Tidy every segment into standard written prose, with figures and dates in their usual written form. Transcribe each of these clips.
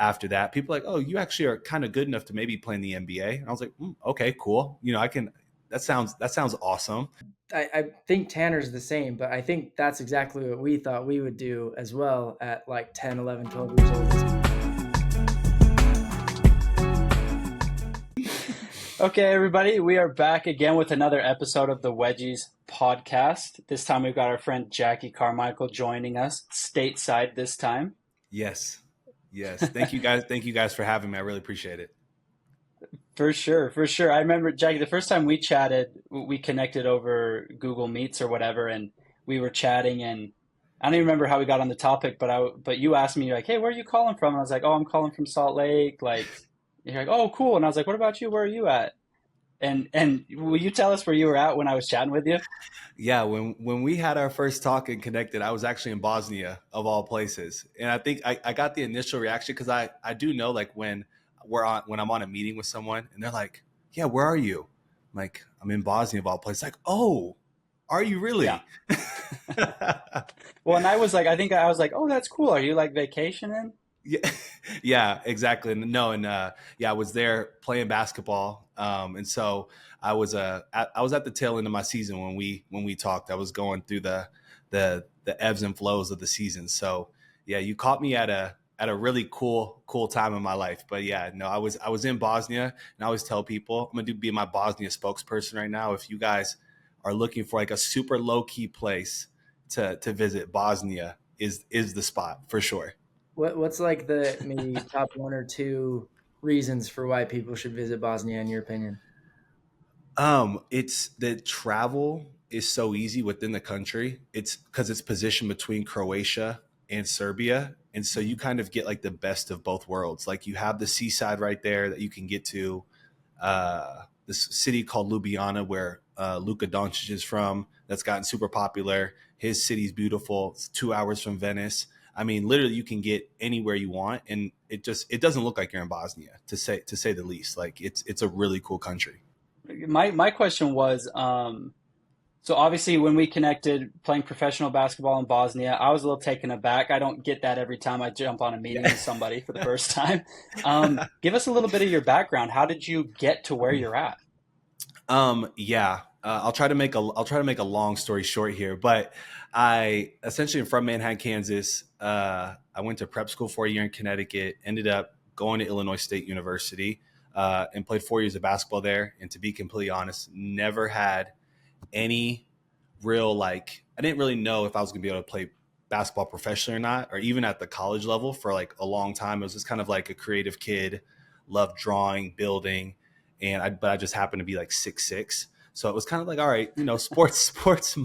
after that. People are like, oh, you actually are kind of good enough to maybe play in the NBA. And I was like, okay, cool. I can. That sounds awesome. I think Tanner's the same, but I think that's exactly what we thought we would do as well at like 10, 11, 12 years old. Okay, everybody, we are back again with another episode of the Wedgies podcast. This time we've got our friend Jackie Carmichael joining us stateside this time. Yes. Thank you guys. Thank you guys for having me. I really appreciate it. For sure. I remember, Jackie, the first time we chatted, we connected over Google Meets or whatever, and we were chatting, and I don't even remember how we got on the topic, but you asked me, like, hey, where are you calling from? And I was like, oh, I'm calling from Salt Lake. Like, you're like, oh, cool. And I was like, what about you? Where are you at? And will you tell us where you were at when I was chatting with you? Yeah, when we had our first talk and connected, I was actually in Bosnia of all places. And I think I got the initial reaction because I do know, like, when I'm on a meeting with someone and they're like, yeah, where are you? I'm like, I'm in Bosnia of all places. Like, oh, are you really? Yeah. Well, and I was like, oh, that's cool. Are you like vacationing? Yeah, exactly. I was there playing basketball. And so I was at the tail end of my season when we talked. I was going through the ebbs and flows of the season. So yeah, you caught me at a really cool time in my life. But yeah, no, I was in Bosnia, and I always tell people I'm gonna be my Bosnia spokesperson right now. If you guys are looking for like a super low key place to visit, Bosnia is the spot for sure. What's like the maybe top one or two reasons for why people should visit Bosnia, in your opinion? It's the travel is so easy within the country. It's because it's positioned between Croatia and Serbia. And so you kind of get like the best of both worlds. Like you have the seaside right there that you can get to, this city called Ljubljana where Luka Doncic is from. That's gotten super popular. His city's beautiful. It's 2 hours from Venice. I mean, literally, you can get anywhere you want, and it doesn't look like you're in Bosnia, to say the least. Like it's a really cool country. My question was, so obviously when we connected playing professional basketball in Bosnia, I was a little taken aback. I don't get that every time I jump on a meeting with somebody for the first time. Give us a little bit of your background. How did you get to where you're at? I'll try to make a long story short here, but I essentially am from Manhattan, Kansas. I went to prep school for a year in Connecticut, ended up going to Illinois State University, and played 4 years of basketball there. And to be completely honest, never had any real, I didn't really know if I was going to be able to play basketball professionally or not, or even at the college level for like a long time. It was just kind of like a creative kid, loved drawing, building. But I just happened to be like 6'6". So it was kind of like, all right, sports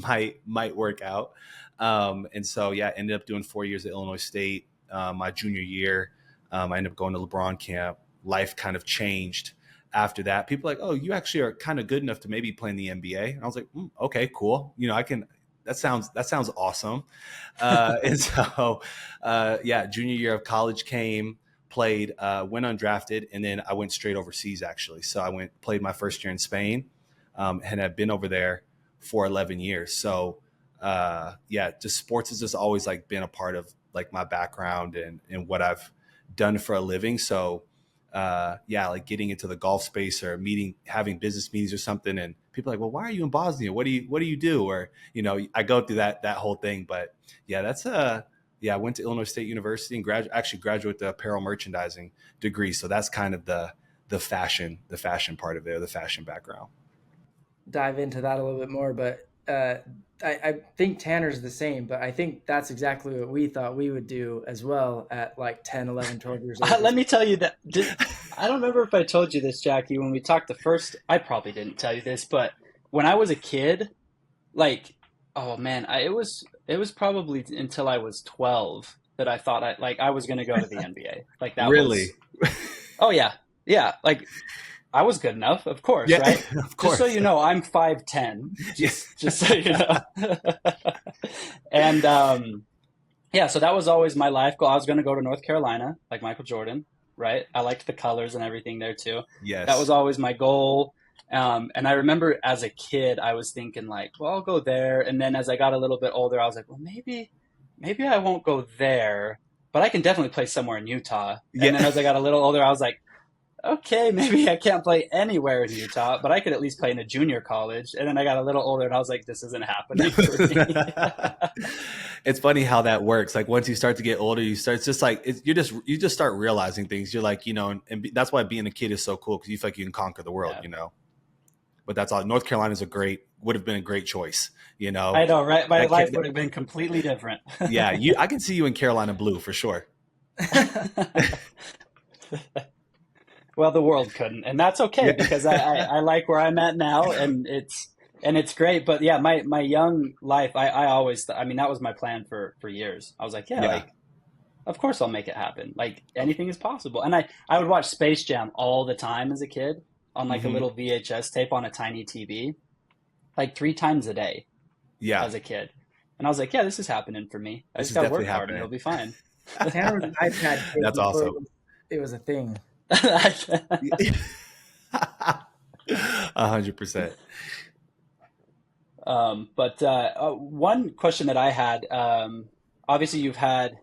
might work out. And so, yeah, ended up doing 4 years at Illinois State. My junior year, I ended up going to LeBron camp. Life kind of changed after that. People are like, oh, you actually are kind of good enough to maybe play in the NBA. And I was like, okay, cool. I can. That sounds awesome. And so, junior year of college came, played, went undrafted, and then I went straight overseas actually. So I played my first year in Spain, and have been over there for 11 years. So just sports has just always like been a part of like my background and what I've done for a living. So like getting into the golf space or having business meetings or something, and people are like, well, why are you in Bosnia? What do you do? Or, I go through that whole thing. But yeah, that's I went to Illinois State University and graduated with the apparel merchandising degree. So that's kind of the fashion part of it, or the fashion background. Dive into that a little bit more, but I think Tanner's the same, but I think that's exactly what we thought we would do as well at like 10, 11, 12 years old. Let me tell you that. I don't remember if I told you this, Jackie, when we talked I probably didn't tell you this, but when I was a kid, like, oh man, it was probably until I was 12 that I thought I was going to go to the NBA. Like that really? Oh yeah. Yeah. Like I was good enough, of course, yeah, right? Of course. Just so you know, I'm 5'10", just so you know. And so that was always my life goal. I was going to go to North Carolina, like Michael Jordan, right? I liked the colors and everything there too. Yes. That was always my goal. And I remember as a kid, I was thinking like, well, I'll go there. And then as I got a little bit older, I was like, well, maybe I won't go there, but I can definitely play somewhere in Utah. Yeah. And then as I got a little older, I was like, okay, maybe I can't play anywhere in Utah, but I could at least play in a junior college. And then I got a little older and I was like, this isn't happening for me. It's funny how that works. Like once you start to get older, you start, it's just like, you just start realizing things. You're like, that's why being a kid is so cool. Cause you feel like you can conquer the world, Yeah. but that's all. North Carolina would have been a great choice, I know, right? My That life kid- would have been completely different. Yeah. I can see you in Carolina blue for sure. Well, the world couldn't, and that's okay Yeah. because I like where I'm at now, and it's great. But yeah, my young life, I always, I mean, that was my plan for years. I was like, yeah, Yeah. like, of course I'll make it happen. Like anything is possible. And I would watch Space Jam all the time as a kid on like a Mhm. little VHS tape on a tiny TV, like 3 times a day Yeah. as a kid. And I was like, yeah, this is happening for me. I This just is got to work definitely hard and it'll happening. be fine. Tanner was an iPad kid That's before awesome. it was a thing. 100%. But one question that I had, obviously you've had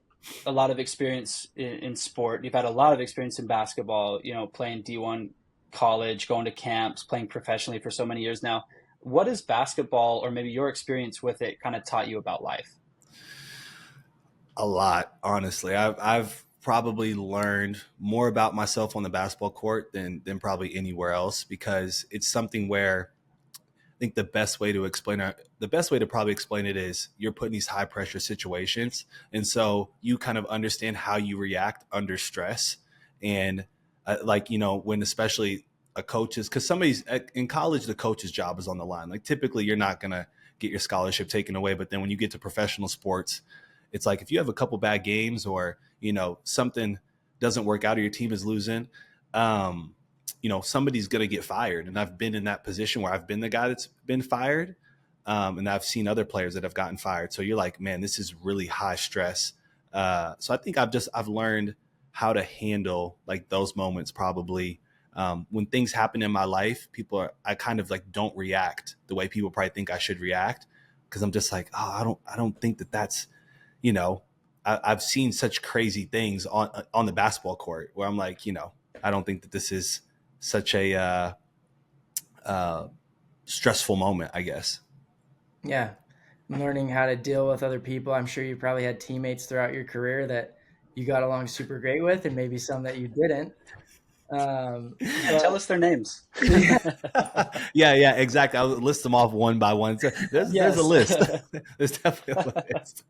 a lot of experience in sport. You've had a lot of experience in basketball, playing D1 college, going to camps, playing professionally for so many years now. What has basketball, or maybe your experience with it, kind of taught you about life? A lot, honestly. I've probably learned more about myself on the basketball court than probably anywhere else, because it's something where I think the best way to probably explain it is you're put in these high pressure situations, and so you kind of understand how you react under stress, and when especially a coach's, because somebody's in college, the coach's job is on the line. Like typically, you're not gonna get your scholarship taken away, but then when you get to professional sports, it's like if you have a couple bad games, or something doesn't work out, or your team is losing, somebody's going to get fired. And I've been in that position where I've been the guy that's been fired. And I've seen other players that have gotten fired. So you're like, man, this is really high stress. So I think I've learned how to handle like those moments probably. When things happen in my life, I kind of like don't react the way people probably think I should react. Cause I'm just like, I don't think that's, I've seen such crazy things on the basketball court where I'm like, I don't think that this is such a stressful moment, I guess. Yeah. Learning how to deal with other people. I'm sure you probably had teammates throughout your career that you got along super great with, and maybe some that you didn't. Yeah, tell us their names. Yeah, exactly. I'll list them off one by one. So there's a list. There's definitely a list.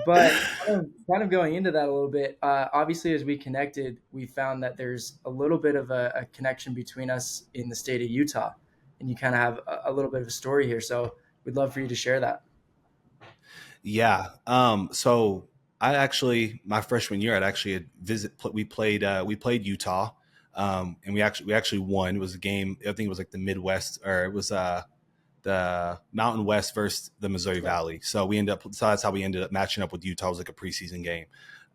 But kind of going into that a little bit, obviously as we connected, we found that there's a little bit of a connection between us in the state of Utah, and you kind of have a little bit of a story here. So we'd love for you to share that. Yeah. So my freshman year, we played Utah. And we actually won. It was a game. I think it was like the Midwest, or it was, the Mountain West versus the Missouri Valley. So that's how we ended up matching up with Utah. It was like a preseason game.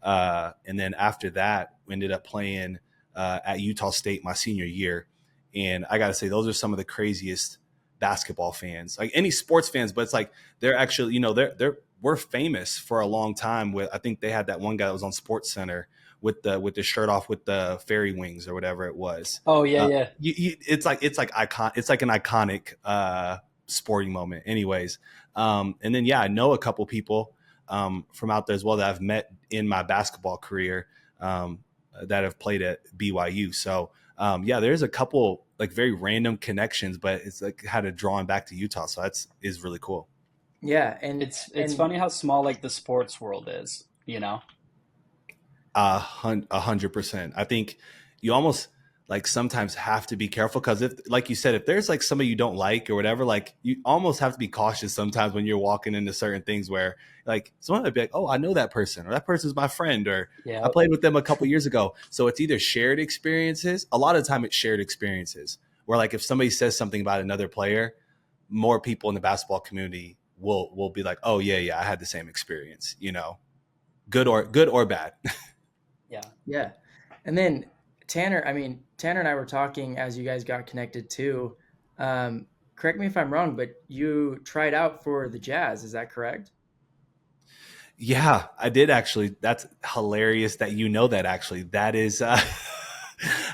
And then after that, we ended up playing at Utah State my senior year. And I got to say, those are some of the craziest basketball fans, like any sports fans, but it's like, they're actually, we're famous for a long time with, I think they had that one guy that was on Sports Center with the shirt off with the fairy wings or whatever it was. Oh yeah. It's like an iconic sporting moment anyways. And then I know a couple people from out there as well that I've met in my basketball career that have played at BYU. So there's a couple like very random connections, but it's like had it drawn back to Utah. So is really cool. Yeah, and it's funny how small like the sports world is, 100%. I think you almost like sometimes have to be careful, because if, like you said, if there's like somebody you don't like or whatever, like you almost have to be cautious sometimes when you're walking into certain things where like someone might be like, oh, I know that person, or that person's my friend, or I played with them a couple years ago. So it's either shared experiences. A lot of the time it's shared experiences where like if somebody says something about another player, more people in the basketball community will be like, oh yeah, I had the same experience, good or bad. Yeah. And then Tanner and I were talking as you guys got connected too. Correct me if I'm wrong, but you tried out for the Jazz. Is that correct? Yeah, I did actually. That's hilarious that you know that actually. That is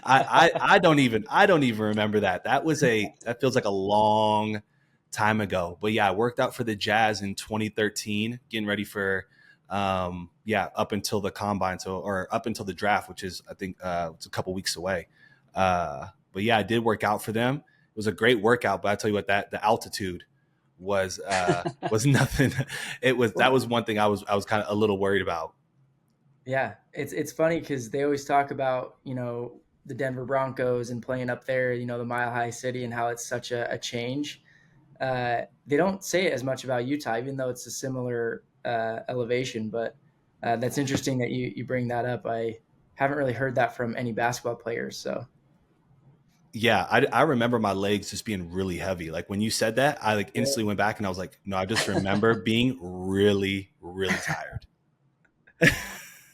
I don't even remember that. That feels like a long time ago. But yeah, I worked out for the Jazz in 2013, getting ready for yeah, up until the combine, so or up until the draft, which is I think it's a couple weeks away. But yeah, I did work out for them. It was a great workout, but I tell you what, that the altitude was nothing. It was that Well, was one thing I was kind of a little worried about. yeah, it's funny because they always talk about the Denver Broncos and playing up there, the Mile High City, and how it's such a change. They don't say it as much about Utah, even though it's a similar elevation. But that's interesting that you bring that up. I haven't really heard that from any basketball players. So Yeah, I remember my legs just being really heavy. Like when you said that, I like yeah, instantly went back and I was like, no, I just remember being really, really tired.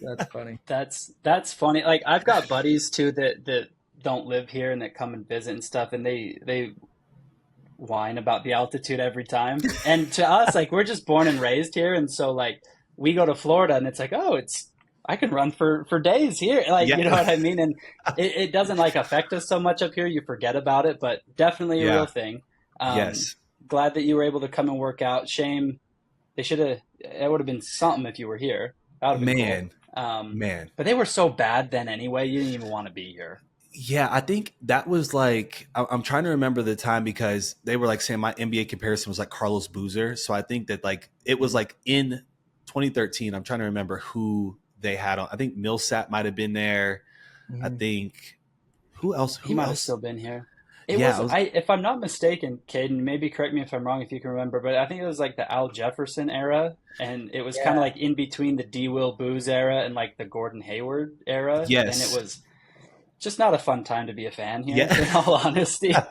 that's funny. That's funny. Like I've got buddies too that don't live here and that come and visit and stuff, and they whine about the altitude every time. And to us, like we're just born and raised here, and so like we go to Florida, and it's like, oh, it's I can run for days here, like you know Yeah. what I mean. And it doesn't like affect us so much up here. You forget about it, but definitely a real Yeah. thing. Um, Yes. Glad that you were able to come and work out. Shame they should have. It would have been something if you were here. That would have been cool. Man, man. But they were so bad then anyway. You didn't even want to be here. Yeah, I think that was like I'm trying to remember the time because they were like saying my NBA comparison was like Carlos Boozer. So I think that like it was like in 2013. I'm trying to remember who they had on. I think Millsap might have been there. I Mhm. think who else? He Who might have else? still been here. It Yeah, was I was. I if I'm not mistaken, Caden, maybe correct me if I'm wrong if you can remember, but I think it was like the Al Jefferson era, and it was kind of Yeah, like in between the D. Will Booze era and like the Gordon Hayward era, and it Yes. was just not a fun time to be a fan here, Yeah. in all honesty.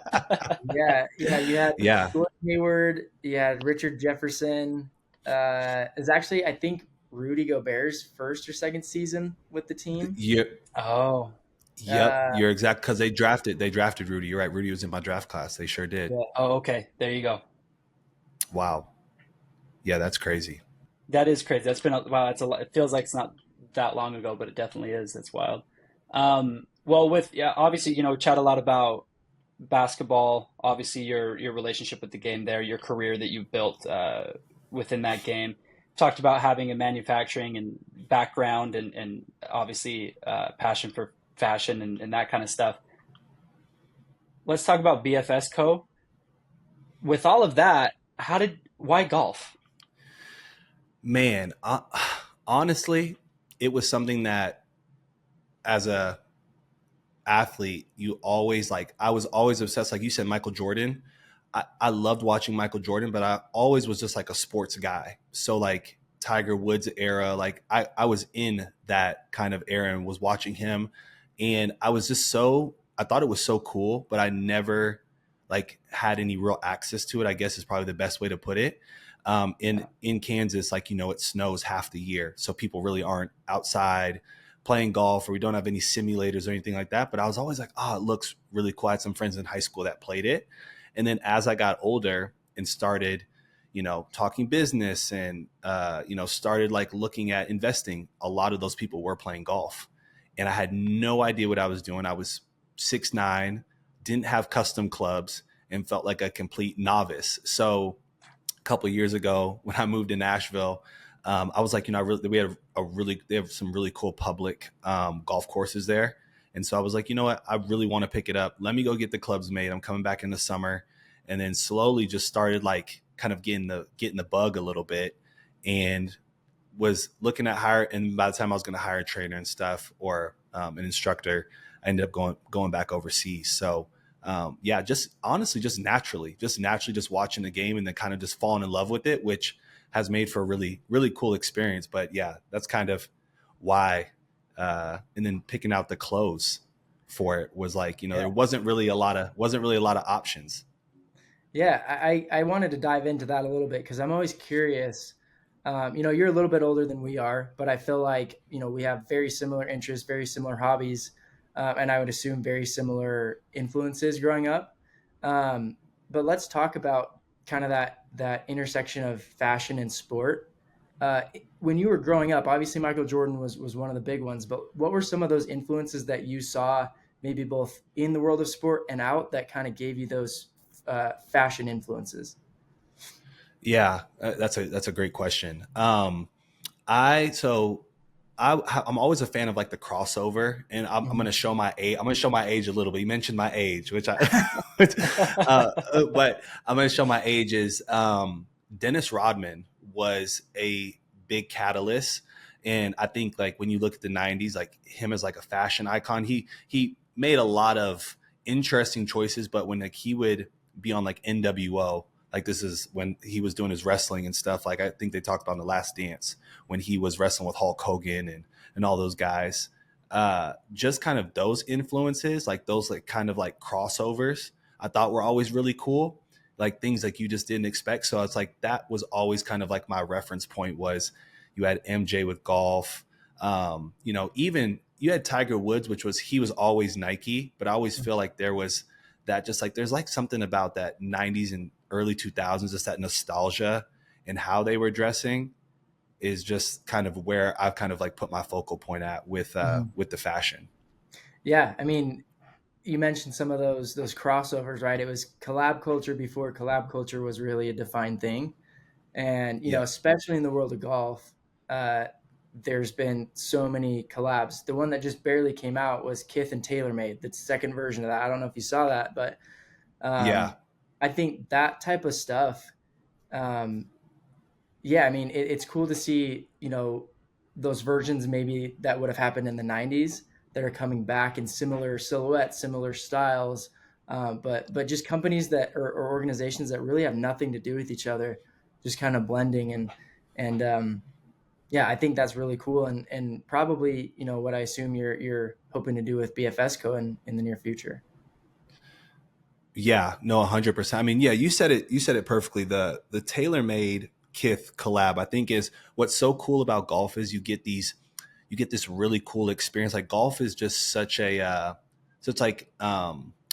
yeah. You had Yeah. Gordon Hayward. You had Richard Jefferson. Is actually I think Rudy Gobert's first or second season with the team. You Oh, Yep, Uh, you're exact because they drafted Rudy. You're right. Rudy was in my draft class. They sure did. yeah, oh, okay. There you go. Wow. Yeah, that's crazy. That is crazy. That's been wow. It's a lot. It feels like it's not that long ago, but it definitely is. That's wild. Well, with yeah, obviously, chat a lot about basketball. Obviously, your relationship with the game there, your career that you've built within that game. Talked about having a manufacturing and background, and obviously passion for fashion and that kind of stuff. Let's talk about BfsCo. With all of that, why golf? Man, honestly, it was something that as a athlete, you always like I was always obsessed, like you said, Michael Jordan. I loved watching Michael Jordan, but I always was just like a sports guy. So like Tiger Woods era, like I was in that kind of era and was watching him. And I was just I thought it was so cool, but I never like had any real access to it, I guess is probably the best way to put it. In Kansas, like, it snows half the year. So people really aren't outside playing golf, or we don't have any simulators or anything like that. But I was always like, oh, it looks really cool. I had some friends in high school that played it. And then as I got older and started, talking business and, started like looking at investing, a lot of those people were playing golf. And I had no idea what I was doing. I was 6'9", didn't have custom clubs, and felt like a complete novice. So a couple of years ago when I moved to Nashville, I was like, they have some really cool public golf courses there. And so I was like, you know what? I really want to pick it up. Let me go get the clubs made. I'm coming back in the summer. And then slowly just started like kind of getting the bug a little bit, and was looking at hire. And by the time I was going to hire a trainer and stuff, or an instructor, I ended up going back overseas. So yeah, just honestly, just naturally just watching the game and then kind of just falling in love with it, which has made for a really, really cool experience. But yeah, that's kind of why. And then picking out the clothes for it was like, yeah, there wasn't really a lot of options. yeah. I wanted to dive into that a little bit because I'm always curious. You're a little bit older than we are, but I feel like we have very similar interests, very similar hobbies, and I would assume very similar influences growing up. But let's talk about kind of that intersection of fashion and sport. uh, when you were growing up, obviously Michael Jordan was one of the big ones, but what were some of those influences that you saw maybe both in the world of sport and out that kind of gave you those fashion influences? Yeah, that's a great question. I so I'm always a fan of like the crossover, and I'm going to Mhm. show my age. I'm going to show my age a little bit. You mentioned my age, which I, but I'm going to show my age is Dennis Rodman was a big catalyst, and I think like when you look at the '90s, like him as like a fashion icon, he made a lot of interesting choices. But when like he would be on like NWO, like this is when he was doing his wrestling and stuff. Like I think they talked about in The Last Dance when he was wrestling with Hulk Hogan and all those guys. Just kind of those influences, like those like kind of like crossovers, I thought were always really cool. Like things like you just didn't expect. So it's like that was always kind of like my reference point was you had MJ with golf. Even you had Tiger Woods, which was he was always Nike, but I always feel like there was that just like there's like something about that 90s and early 2000s, just that nostalgia and how they were dressing is just kind of where I've kind of like put my focal point at Mhm. with the fashion. Yeah, I mean, you mentioned some of those crossovers, right? It was collab culture before collab culture was really a defined thing. And, Yeah. especially in the world of golf, uh, there's been so many collabs. The one that just barely came out was Kith and TaylorMade, the second version of that. I don't know if you saw that, but Yeah. um, I think that type of stuff, um, yeah, I mean, it's cool to see, those versions maybe that would have happened in the 90s that are coming back in similar silhouettes, similar styles. But just companies that or organizations that really have nothing to do with each other, just kind of blending and yeah, I think that's really cool and probably what I assume you're hoping to do with BfsCo in the near future. Yeah, no, 100%. I mean, yeah, you said it perfectly. The TaylorMade Kith collab, I think is what's so cool about golf is you get this really cool experience. Like golf is just such a so it's like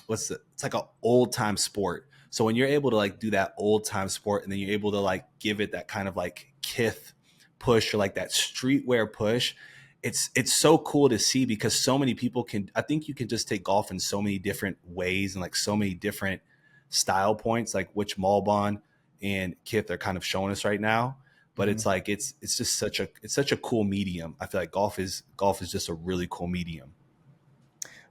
it's like an old time sport. So when you're able to like do that old time sport and then you're able to like give it that kind of like Kith push or like that streetwear push, it's so cool to see because so many people can I think you can just take golf in so many different ways and like so many different style points, like which Malbon and Kith are kind of showing us right now. But Mhm. it's like it's just such a cool medium. I feel like golf is just a really cool medium.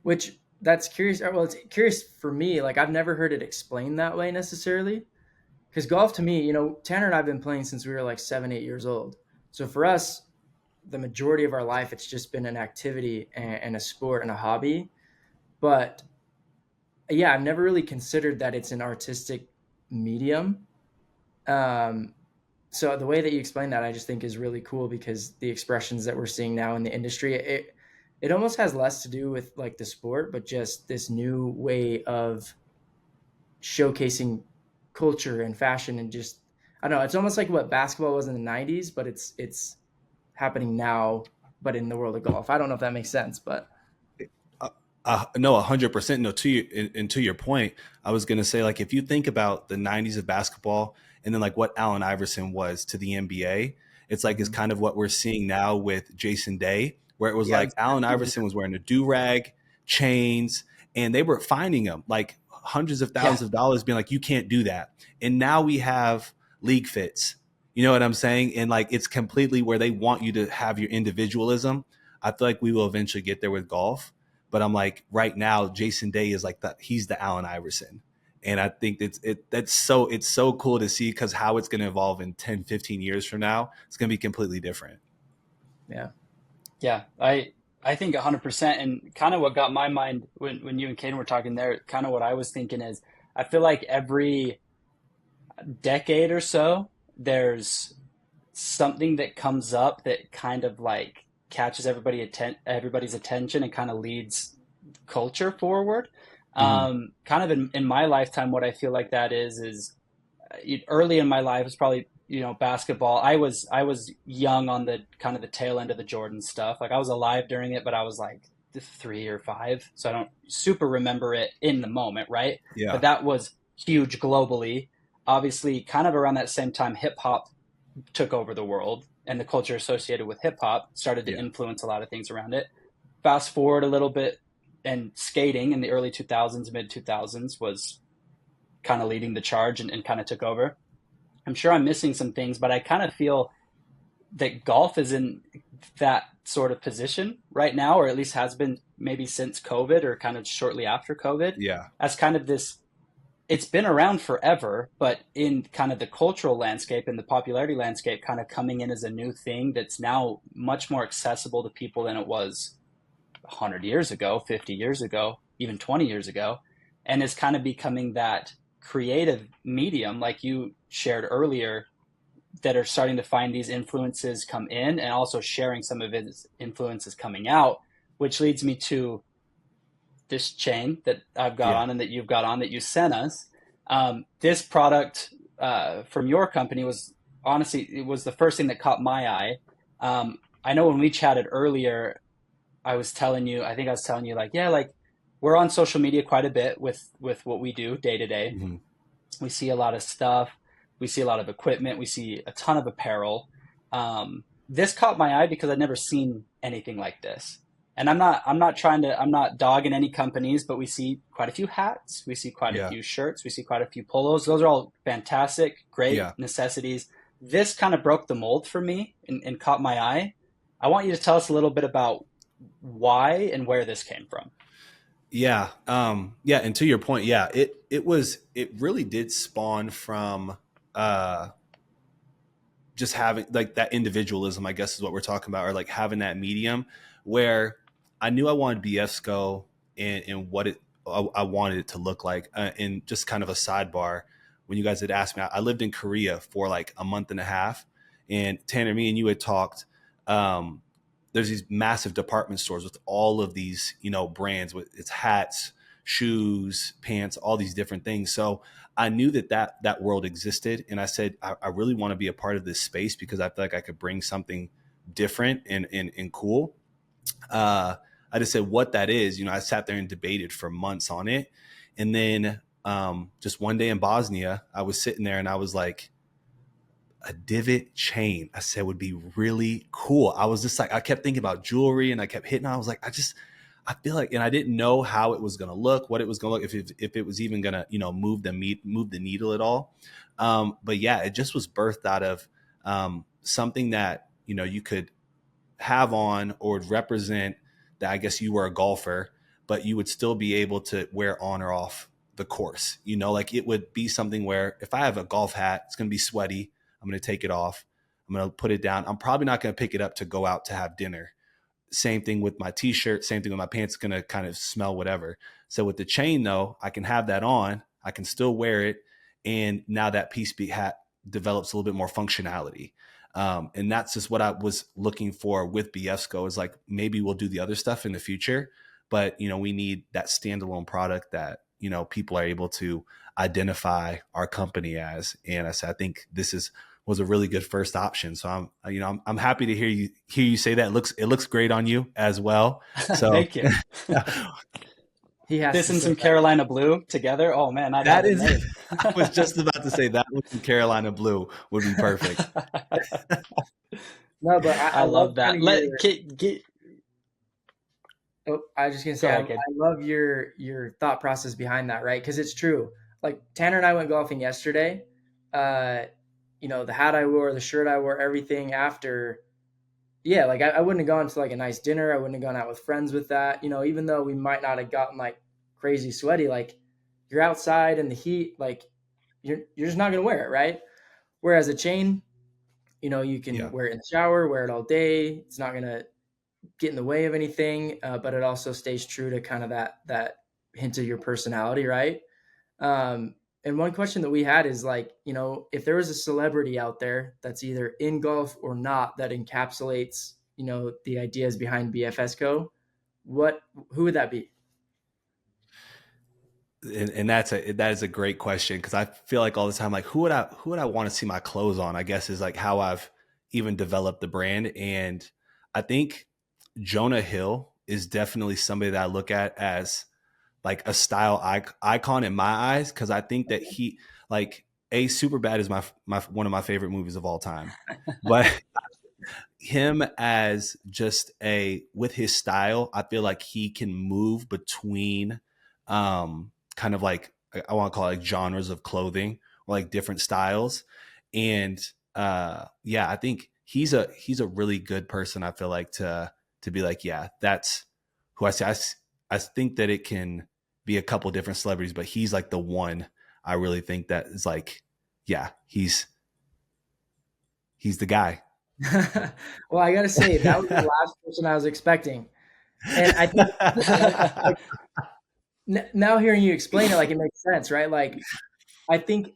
Which that's curious. Well, it's curious for me. Like I've never heard it explained that way necessarily. Because golf to me, Tanner and I've been playing since we were like 7, 8 years old. So for us, the majority of our life, it's just been an activity and a sport and a hobby. But yeah, I've never really considered that it's an artistic medium. Um, so the way that you explain that, I just think is really cool because the expressions that we're seeing now in the industry, it almost has less to do with like the sport, but just this new way of showcasing culture and fashion and just I don't know. It's almost like what basketball was in the '90s, but it's happening now, but in the world of golf. I don't know if that makes sense, but No, 100%. No, to you and to your point, I was gonna say like if you think about the '90s of basketball and then like what Allen Iverson was to the NBA, it's like it's Mhm. kind of what we're seeing now with Jason Day, where it was Yeah, like Allen exactly. Iverson was wearing a do rag, chains, and they were finding him like hundreds of Yeah. thousands of dollars, being like, you can't do that. And now we have league fits. You know what I'm saying? And like it's completely where they want you to have your individualism. I feel like we will eventually get there with golf, but I'm like, right now, Jason Day is like he's the Allen Iverson. And I think it's so cool to see because how it's going to evolve in 10, 15 years from now, it's going to be completely different. Yeah. Yeah, I think 100%. And kind of what got my mind when you and Caden were talking there, kind of what I was thinking is I feel like every decade or so, there's something that comes up that kind of like catches everybody's attention and kind of leads culture forward. Hmm. Kind of in my lifetime, what I feel like that is early in my life was probably basketball. I was young on the kind of the tail end of the Jordan stuff. Like I was alive during it, but I was like 3 or 5, so I don't super remember it in the moment, right? But Yeah. that was huge globally. Obviously, kind of around that same time, hip hop took over the world. and the culture associated with hip hop started to Yeah. influence a lot of things around it. Fast forward a little bit, and skating in the early 2000s, mid 2000s was kind of leading the charge and kind of took over. I'm sure I'm missing some things, but I kind of feel that golf is in that sort of position right now, or at least has been maybe since COVID or kind of shortly after COVID, Yeah. as kind of this. It's been around forever, but in kind of the cultural landscape and the popularity landscape, kind of coming in as a new thing that's now much more accessible to people than it was 100 years ago, 50 years ago, even 20 years ago, and is kind of becoming that creative medium, like you shared earlier, that are starting to find these influences come in and also sharing some of its influences coming out, which leads me to this chain that I've got Yeah. on and that you've got on that you sent us. This product from your company was honestly, it was the first thing that caught my eye. I know when we chatted earlier, I think I was telling you like, yeah, like we're on social media quite a bit with what we do day to day. Hmm. We see a lot of stuff. We see a lot of equipment. We see a ton of apparel. This caught my eye because I'd never seen anything like this. And I'm not dogging any companies, but we see quite a few hats. We see quite a Yeah. few shirts. We see quite a few polos. Those are all fantastic, great Yeah. necessities. This kind of broke the mold for me and caught my eye. I want you to tell us a little bit about why and where this came from. Yeah. Yeah. And to your point, yeah, it really did spawn from, uh, just having like that individualism, I guess is what we're talking about, or like having that medium where I knew I wanted BfsCo and what I wanted it to look like. And just kind of a sidebar, when you guys had asked me, I lived in Korea for like a month and a half, and Tanner, me and you had talked. Um, there's these massive department stores with all of these, brands with its hats, shoes, pants, all these different things. So I knew that world existed, and I said I really want to be a part of this space because I feel like I could bring something different and cool. Uh, I just said what that is. I sat there and debated for months on it, and then just one day in Bosnia, I was sitting there and I was like, a divot chain, I said, would be really cool. I was just like, I kept thinking about jewelry, and I kept hitting. I was like, I feel like, and I didn't know how it was going to look, what it was going to look, if it was even going to, move the needle at all. But yeah, it just was birthed out of something that, you could have on or would represent that. I guess you were a golfer, but you would still be able to wear on or off the course. Like it would be something where if I have a golf hat, it's going to be sweaty. I'm going to take it off. I'm going to put it down. I'm probably not going to pick it up to go out to have dinner. Same thing with my t-shirt, same thing with my pants, going to kind of smell whatever. So with the chain though, I can have that on, I can still wear it. And now that piece beat hat develops a little bit more functionality. And that's just what I was looking for with BfsCo, is like, maybe we'll do the other stuff in the future, but we need that standalone product that, people are able to identify our company as. And I said, I think was a really good first option. So I'm happy to hear you say that. It looks great on you as well. So Thank you. He has This to and say some that. Carolina blue together. Oh man, I'd that have it is, made. I was just about to say that with some Carolina blue would be perfect. No, but I I love love kind that. of your. Go I was just gonna say I ahead, kid. love your thought process behind that, right? Because it's true. Like Tanner and I went golfing yesterday. Uh, the hat I wore, the shirt I wore, everything after. Yeah, like I wouldn't have gone to like a nice dinner. I wouldn't have gone out with friends with that. Even though we might not have gotten like crazy sweaty, like you're outside in the heat, like you're just not gonna wear it, right? Whereas a chain, you can Yeah. wear it in the shower, wear it all day. It's not gonna get in the way of anything, but it also stays true to kind of that hint of your personality, right? And one question that we had is like, if there was a celebrity out there that's either in golf or not that encapsulates, the ideas behind BfsCo, who would that be? And that is a great question, because I feel like all the time, like, who would I want to see my clothes on, I guess, is like how I've even developed the brand. And I think Jonah Hill is definitely somebody that I look at as like a style icon in my eyes, because I think that he, like, a Superbad is my one of my favorite movies of all time, but him as just with his style, I feel like he can move between kind of like, I want to call it like genres of clothing or like different styles. And yeah, I think he's a really good person. I feel like to be like, yeah, that's who I say. I think that it can be a couple different celebrities, but he's like the one I really think that is like, yeah, he's the guy. Well, I gotta say that was the last person I was expecting, and I think like, now hearing you explain it, like it makes sense, right? Like I think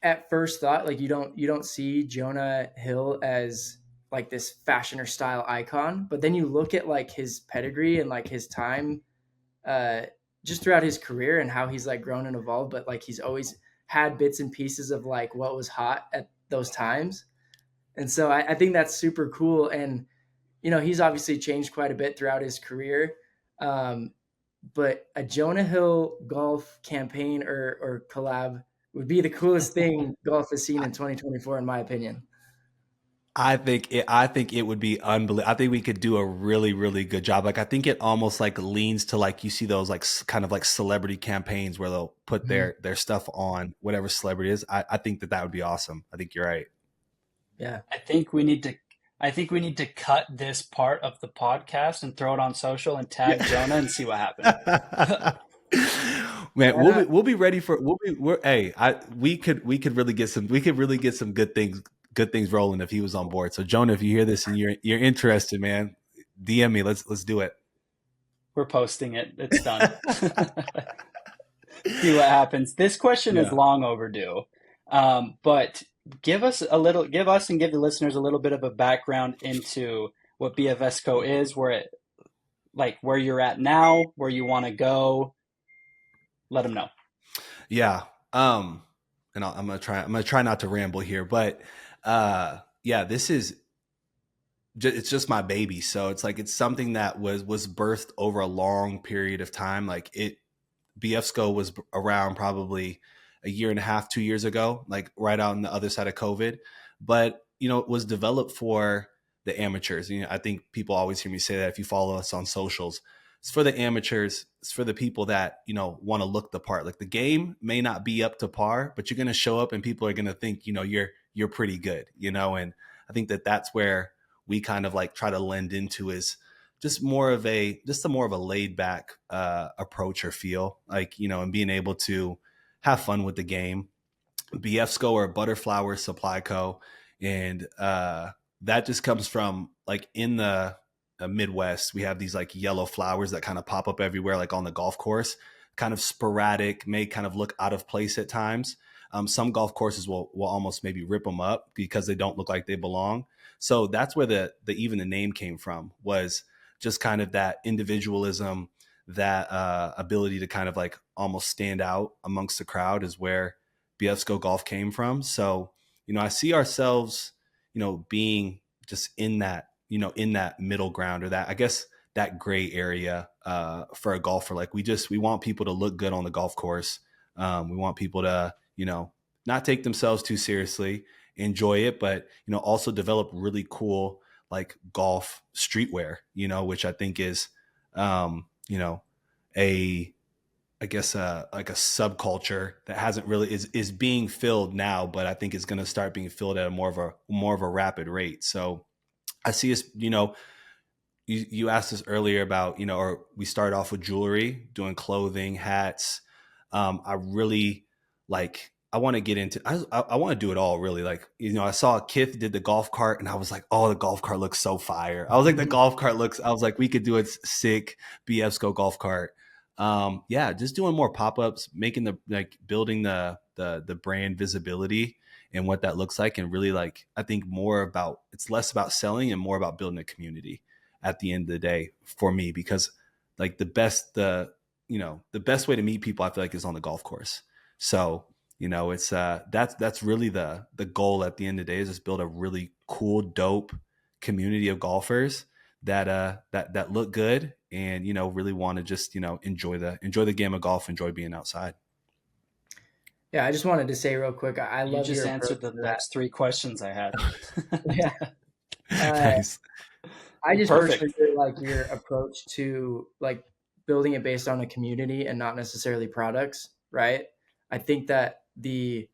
at first thought, like you don't see Jonah Hill as like this fashion or style icon, but then you look at like his pedigree and like his time, uh, just throughout his career and how he's like grown and evolved, but like he's always had bits and pieces of like what was hot at those times. And so I think that's super cool. And, he's obviously changed quite a bit throughout his career. Um, but a Jonah Hill golf campaign or collab would be the coolest thing golf has seen in 2024, in my opinion. I think it would be unbelievable. I think we could do a really, really good job. Like, I think it almost like leans to like, you see those like kind of like celebrity campaigns where they'll put their stuff on whatever celebrity is. I think that would be awesome. I think you're right. Yeah. I think we need to cut this part of the podcast and throw it on social and tag Jonah and see what happens. Man, we'll be ready for we could really get some good things rolling if he was on board. So Jonah, if you hear this and you're interested, man, DM me. Let's do it. We're posting it. It's done. See what happens. This question is long overdue. But give us and give the listeners a little bit of a background into what BfsCo is, where you're at now, where you want to go. Let them know. Yeah. And I'm gonna try not to ramble here, but yeah, it's just my baby. So it's like, it's something that was birthed over a long period of time. Like BfsCo was around probably a year and a half, 2 years ago, like right out on the other side of COVID. But, it was developed for the amateurs. I think people always hear me say that if you follow us on socials. It's for the amateurs. It's for the people that, want to look the part. Like, the game may not be up to par, but you're going to show up and people are going to think, you're pretty good, and I think that that's where we kind of like try to lend into, is just more of a laid back approach or feel, like, and being able to have fun with the game. BfsCo, or Butterflower Supply Co. And that just comes from like in the Midwest, we have these like yellow flowers that kind of pop up everywhere, like on the golf course, kind of sporadic, may kind of look out of place at times. Some golf courses will almost maybe rip them up because they don't look like they belong. So that's where even the name came from, was just kind of that individualism, that ability to kind of like almost stand out amongst the crowd, is where BfsCo Golf came from. So, I see ourselves, being just in that middle ground, or that, I guess, that gray area for a golfer. Like, we want people to look good on the golf course. We want people to, not take themselves too seriously, enjoy it, but, also develop really cool like golf streetwear, which I think is, I guess like a subculture that hasn't really is being filled now, but I think it's going to start being filled at a more of a rapid rate. So I see us, you asked us earlier about, or we started off with jewelry, doing clothing, hats. I really I want to get into, I want to do it all, really. Like, I saw Kith did the golf cart and I was like, oh, the golf cart looks so fire. I was like, we could do a sick BfsCo golf cart. Yeah, just doing more pop-ups, making building the brand visibility and what that looks like. And really, I think it's less about selling and more about building a community at the end of the day for me, because the best way to meet people, I feel like, is on the golf course. So, it's that's really the goal at the end of the day, is just build a really cool, dope community of golfers that look good and, really want to just, enjoy the game of golf, enjoy being outside. Yeah, I just wanted to say real quick, I love you just your answered the next three questions I had. Yeah. Uh, Nice. I just personally Perfect. really like your approach to like building it based on a community and not necessarily products, right? I think that the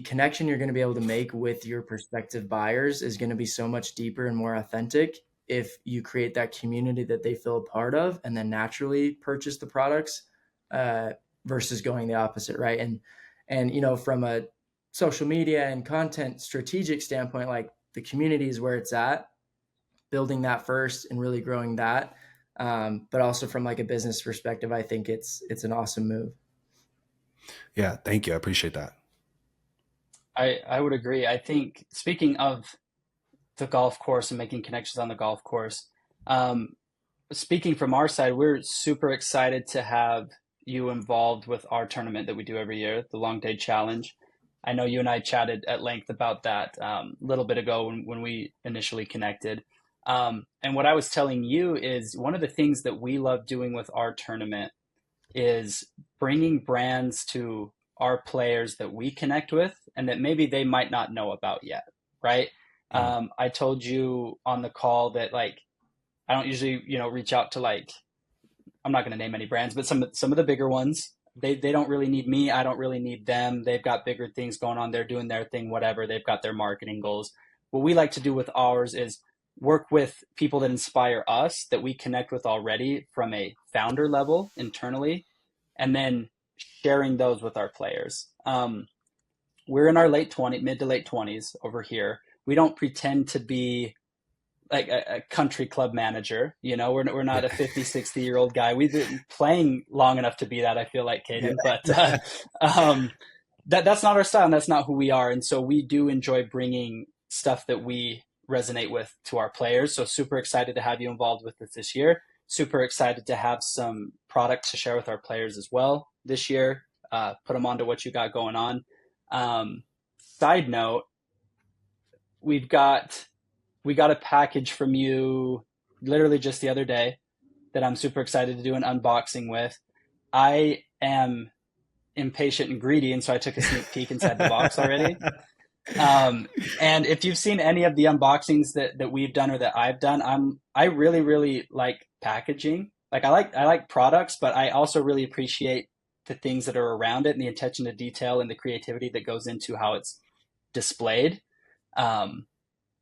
connection you're going to be able to make with your prospective buyers is going to be so much deeper and more authentic if you create that community that they feel a part of and then naturally purchase the products, uh, versus going the opposite, right? And from a social media and content strategic standpoint, like the community is where it's at, building that first and really growing that. But also from like a business perspective, I think it's an awesome move. Yeah, thank you. I appreciate that. I would agree. I think speaking of the golf course and making connections on the golf course, um, speaking from our side, we're super excited to have you involved with our tournament that we do every year, the Long Day Challenge. I know you and I chatted at length about that a little bit ago when we initially connected. And what I was telling you is one of the things that we love doing with our tournament is bringing brands to our players that we connect with and that maybe they might not know about yet, right? Mm. I told you on the call that like I don't usually, reach out to like I'm not going to name any brands, but some of the bigger ones. They don't really need me. I don't really need them. They've got bigger things going on. They're doing their thing, whatever. They've got their marketing goals. What we like to do with ours is work with people that inspire us that we connect with already from a founder level internally, and then sharing those with our players. We're in our mid to late 20s over here. We don't pretend to be like a country club manager. We're not Yeah. a 50, 60-year-old guy. We've been playing long enough to be that, I feel like, Caden. But that's not our style and that's not who we are. And so we do enjoy bringing stuff that we resonate with to our players. So super excited to have you involved with us this year. Super excited to have some products to share with our players as well this year. Put them onto what you got going on. Side note, we've got we got a package from you literally just the other day that I'm super excited to do an unboxing with. I am impatient and greedy, and so I took a sneak peek inside the box already. And if you've seen any of the unboxings that we've done or that I've done, I really really like packaging. Like I like products, but I also really appreciate the things that are around it and the attention to detail and the creativity that goes into how it's displayed. Um,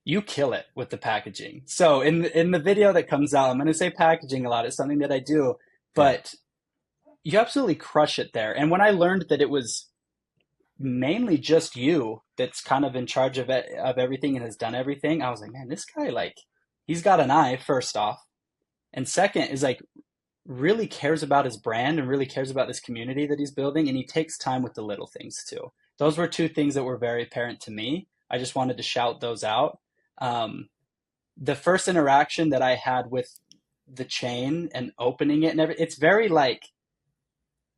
you kill it with the packaging. So in the video that comes out, I'm going to say packaging a lot. It's something that I do, Yeah. but you absolutely crush it there. And when I learned that it was mainly just you that's kind of in charge of it, of everything and has done everything, I was like, man, this guy like he's got an eye first off, and second is like really cares about his brand and really cares about this community that he's building, and he takes time with the little things too. Those were two things that were very apparent to me. I just wanted to shout those out. Um, the first interaction that I had with the chain and opening it and it's very like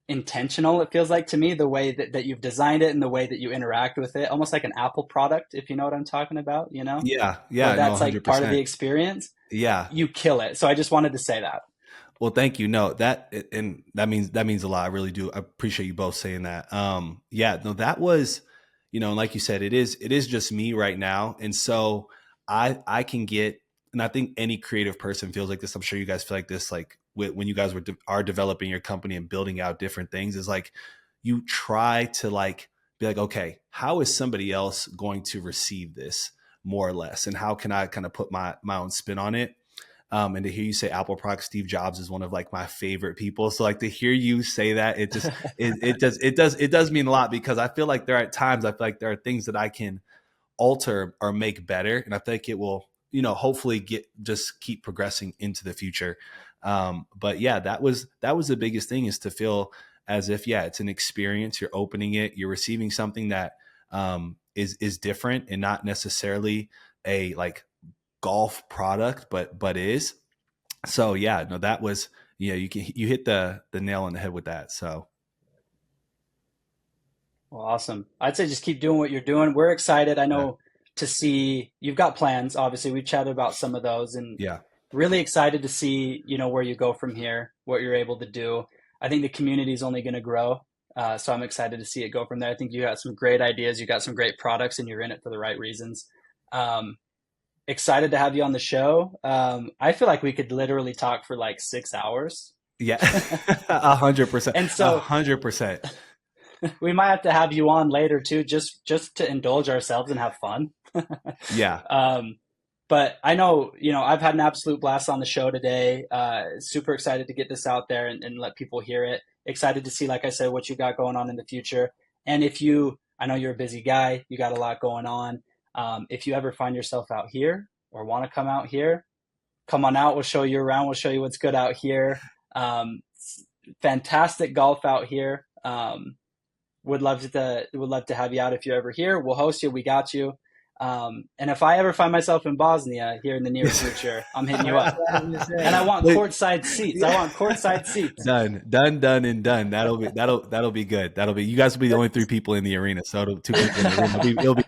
intentional. It feels like to me the way that you've designed it and the way that you interact with it, almost like an Apple product, if you know what I'm talking about, Yeah. where Yeah. No, that's like part of the 100%. experience. Yeah. You kill it. So I just wanted to say that. Well, thank you. No, and that means a lot. I really do. I appreciate you both saying that. Yeah, no, that was, like you said, it is just me right now. And so I can get, and I think any creative person feels like this. I'm sure you guys feel like this, like when you guys are developing your company and building out different things, is like you try to like be like, okay, how is somebody else going to receive this more or less? And how can I kind of put my own spin on it? And to hear you say Apple products, Steve Jobs is one of like my favorite people. So like to hear you say that, it does mean a lot, because I feel like there are times I feel like there are things that I can alter or make better, and I think it will, hopefully just keep progressing into the future. But yeah, that was the biggest thing, is to feel as if, yeah, it's an experience. You're opening it, you're receiving something that is different and not necessarily a like golf product, but is. So yeah, no, that was, you hit the nail on the head with that. So Well, awesome. I'd say just keep doing what you're doing. We're excited. I yeah, know to see you've got plans. Obviously, we've chatted about some of those and yeah, really excited to see, where you go from here, what you're able to do. I think the community is only going to grow. So I'm excited to see it go from there. I think you got some great ideas. You got some great products and you're in it for the right reasons. Um, excited to have you on the show. I feel like we could literally talk for like 6 hours. Yeah, 100%, And so 100%. we might have to have you on later too, just to indulge ourselves and have fun. Yeah. But I know, I've had an absolute blast on the show today. Super excited to get this out there and let people hear it. Excited to see, like I said, what you got going on in the future. And I know you're a busy guy, you got a lot going on. If you ever find yourself out here or want to come out here, come on out. We'll show you around. We'll show you what's good out here. Fantastic golf out here. Would love to have you out if you're ever here. We'll host you. We got you. And if I ever find myself in Bosnia here in the near future, I'm hitting you up. And I want courtside seats. Done, and done. That'll be good. You guys will be the only 3 people in the arena. So 2 people in the arena. It'll be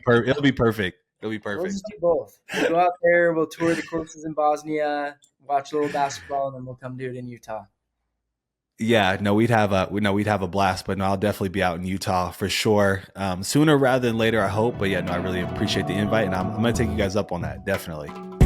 perfect. It'll be perfect. We'll just do both. We'll go out there. We'll tour the courses in Bosnia, watch a little basketball, and then we'll come do it in Utah. Yeah, no, we'd have a blast, but no, I'll definitely be out in Utah for sure. Sooner rather than later, I hope. But yeah, no, I really appreciate the invite, and I'm going to take you guys up on that. Definitely.